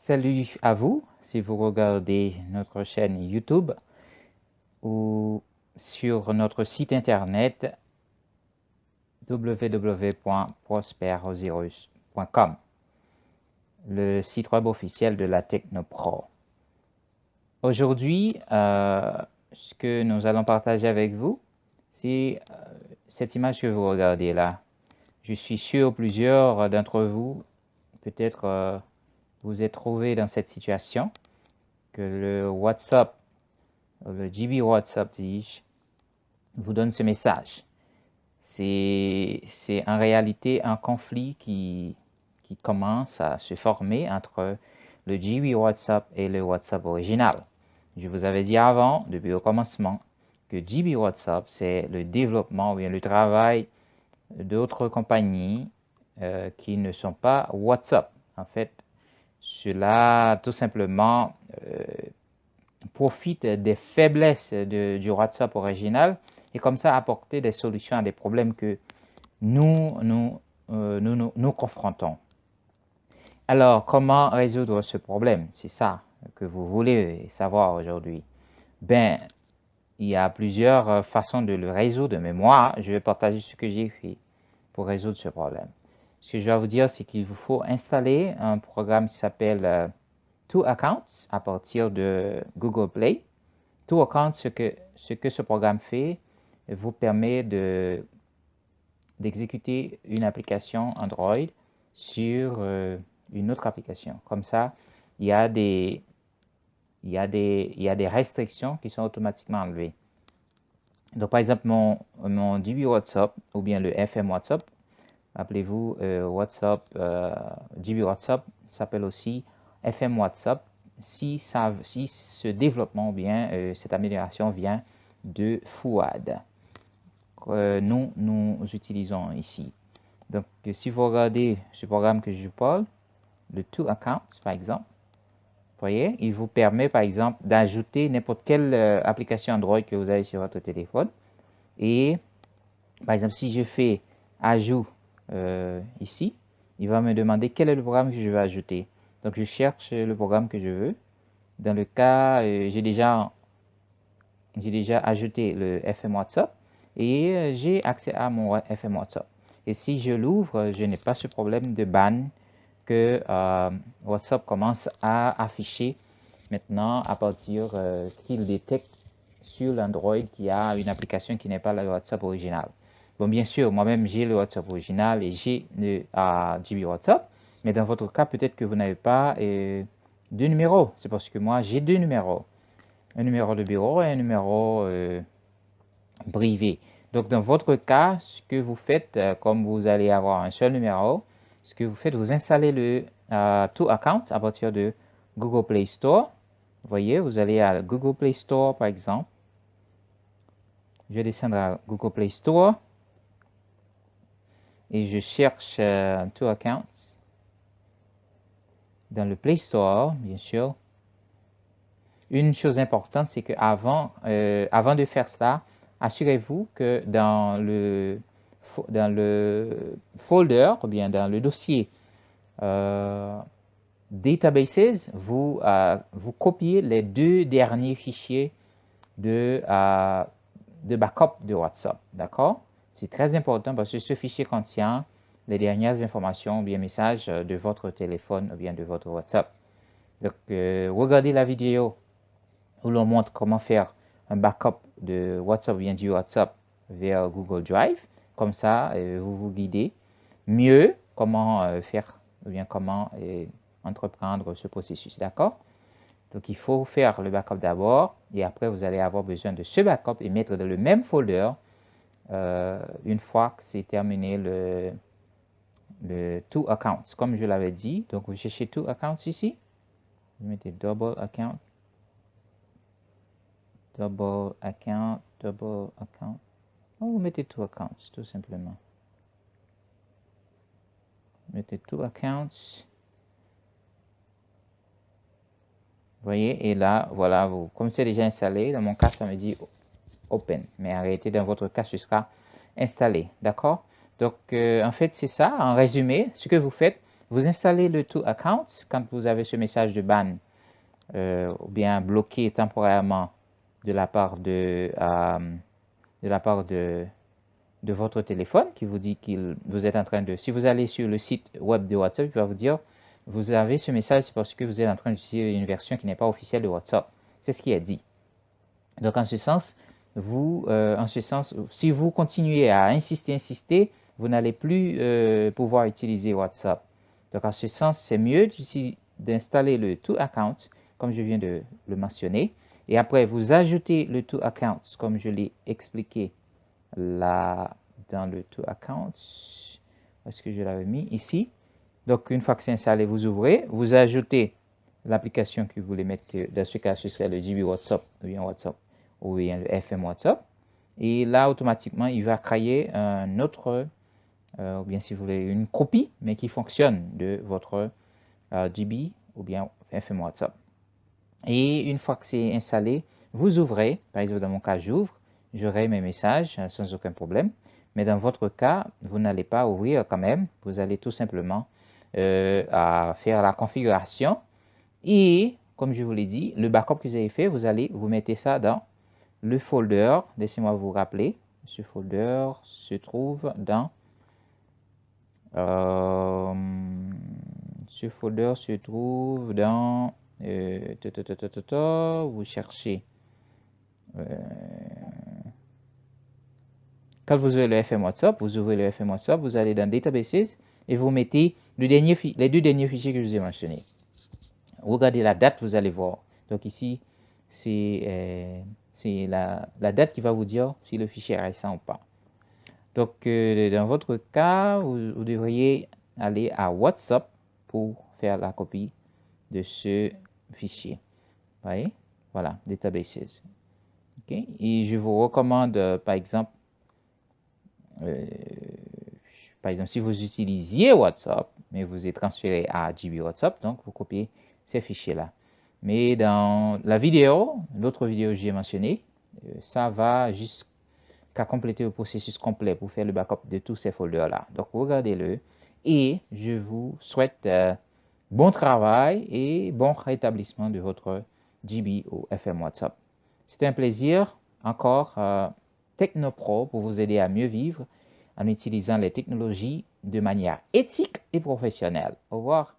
Salut à vous si vous regardez notre chaîne YouTube ou sur notre site internet www.prosperosirus.com, le site web officiel de la Technopro. Aujourd'hui, ce que nous allons partager avec vous, c'est cette image que vous regardez là. Je suis sûr plusieurs d'entre vous, peut-être vous êtes trouvés dans cette situation, que le WhatsApp, le GB WhatsApp, dis-je, vous donne ce message. C'est en réalité un conflit qui commence à se former entre le GB WhatsApp et le WhatsApp original. Je vous avais dit avant, depuis le commencement, que GB WhatsApp, c'est le développement ou bien le travail d'autres compagnies qui ne sont pas WhatsApp. En fait, cela tout simplement profite des faiblesses du WhatsApp original et comme ça apporter des solutions à des problèmes que nous confrontons. Alors, comment résoudre ce problème? C'est ça que vous voulez savoir aujourd'hui. Ben, il y a plusieurs façons de le résoudre, mais moi, je vais partager ce que j'ai fait pour résoudre ce problème. Ce que je vais vous dire, c'est qu'il vous faut installer un programme qui s'appelle Two Accounts à partir de Google Play. Two Accounts, ce que ce programme fait, vous permet d'exécuter une application Android sur une autre application. Comme ça, il y a des restrictions qui sont automatiquement enlevées. Donc, par exemple, mon DB WhatsApp ou bien le FM WhatsApp, appelez-vous WhatsApp, DB WhatsApp s'appelle aussi FM WhatsApp si ce développement ou bien cette amélioration vient de Fouad. Nous utilisons ici. Donc, si vous regardez ce programme que je parle, le Two Accounts, par exemple, vous voyez, il vous permet, par exemple, d'ajouter n'importe quelle application Android que vous avez sur votre téléphone. Et, par exemple, si je fais ajout ici, il va me demander quel est le programme que je vais ajouter. Donc, je cherche le programme que je veux. Dans le cas, j'ai déjà ajouté le FM WhatsApp et j'ai accès à mon FM WhatsApp. Et si je l'ouvre, je n'ai pas ce problème de ban que WhatsApp commence à afficher maintenant à partir qu'il détecte sur l'Android qu'il y a une application qui n'est pas le WhatsApp original. Bon, bien sûr, moi-même, j'ai le WhatsApp original et j'ai le GB WhatsApp, mais dans votre cas, peut-être que vous n'avez pas deux numéros. C'est parce que moi, j'ai deux numéros. Un numéro de bureau et un numéro privé. Donc, dans votre cas, ce que vous faites, comme vous allez avoir un seul numéro, ce que vous faites, vous installez le Two Account à partir de Google Play Store. Vous voyez, vous allez à Google Play Store, par exemple. Je vais descendre à Google Play Store et je cherche Two Accounts dans le Play Store, bien sûr. Une chose importante, c'est qu'avant avant de faire cela, assurez-vous que dans le folder, ou bien dans le dossier Databases, vous copiez les deux derniers fichiers de backup de WhatsApp. D'accord? C'est très important parce que ce fichier contient les dernières informations ou bien messages de votre téléphone ou bien de votre WhatsApp. Donc, regardez la vidéo où l'on montre comment faire un backup de WhatsApp ou bien du WhatsApp vers Google Drive. Comme ça, vous vous guidez mieux comment faire ou bien comment entreprendre ce processus. D'accord? Donc, il faut faire le backup d'abord et après, vous allez avoir besoin de ce backup et mettre dans le même folder une fois que c'est terminé le Two Accounts, comme je l'avais dit. Donc, vous cherchez Two Accounts ici. Vous mettez Double Account. Double Account. Oh, vous mettez Two Accounts, tout simplement. Vous mettez Two Accounts. Vous voyez, et là, voilà, comme c'est déjà installé, dans mon cas, ça me dit Open. Mais en réalité, dans votre cas, ce sera installé. D'accord? Donc, en fait, c'est ça. En résumé, ce que vous faites, Vous installez le To Accounts quand vous avez ce message de ban ou bien bloqué temporairement de la part de votre téléphone qui vous dit que vous êtes en train de... Si vous allez sur le site web de WhatsApp, il va vous dire vous avez ce message, c'est parce que vous êtes en train d'utiliser une version qui n'est pas officielle de WhatsApp. C'est ce qui est dit. Donc, en ce sens, si vous continuez à insister, vous n'allez plus pouvoir utiliser WhatsApp. Donc, en ce sens, c'est mieux d'installer le To Account, comme je viens de le mentionner. Et après, vous ajoutez le To Account, comme je l'ai expliqué là dans le To Account. Est-ce que je l'avais mis ici? Donc, une fois que c'est installé, vous ouvrez, vous ajoutez l'application que vous voulez mettre, dans ce cas, ce serait le JB WhatsApp, ou bien WhatsApp, ou bien le FM WhatsApp. Et là, automatiquement, il va créer un autre, ou bien si vous voulez, une copie, mais qui fonctionne de votre JB ou bien FM WhatsApp. Et une fois que c'est installé, vous ouvrez, par exemple dans mon cas, j'aurai mes messages sans aucun problème. Mais dans votre cas, vous n'allez pas ouvrir quand même, vous allez tout simplement à faire la configuration et comme je vous l'ai dit, le backup que vous avez fait, vous mettez ça dans le folder. Laissez-moi vous rappeler, ce folder se trouve dans vous cherchez quand vous ouvrez le FM WhatsApp, vous allez dans Databases et vous mettez les deux derniers fichiers que je vous ai mentionnés. Regardez la date, vous allez voir. Donc ici, c'est la date qui va vous dire si le fichier est récent ou pas. Donc dans votre cas, vous devriez aller à WhatsApp pour faire la copie de ce fichier. Vous voyez? Voilà, Databases. Okay? Et je vous recommande, par exemple, si vous utilisiez WhatsApp, mais vous êtes transféré à JB WhatsApp, donc vous copiez ces fichiers-là. Mais dans la vidéo, l'autre vidéo que j'ai mentionné, ça va jusqu'à compléter le processus complet pour faire le backup de tous ces folders-là. Donc regardez-le et je vous souhaite bon travail et bon rétablissement de votre JB ou FM WhatsApp. C'était un plaisir encore. Technopro pour vous aider à mieux vivre en utilisant les technologies de manière éthique et professionnelle. Au revoir.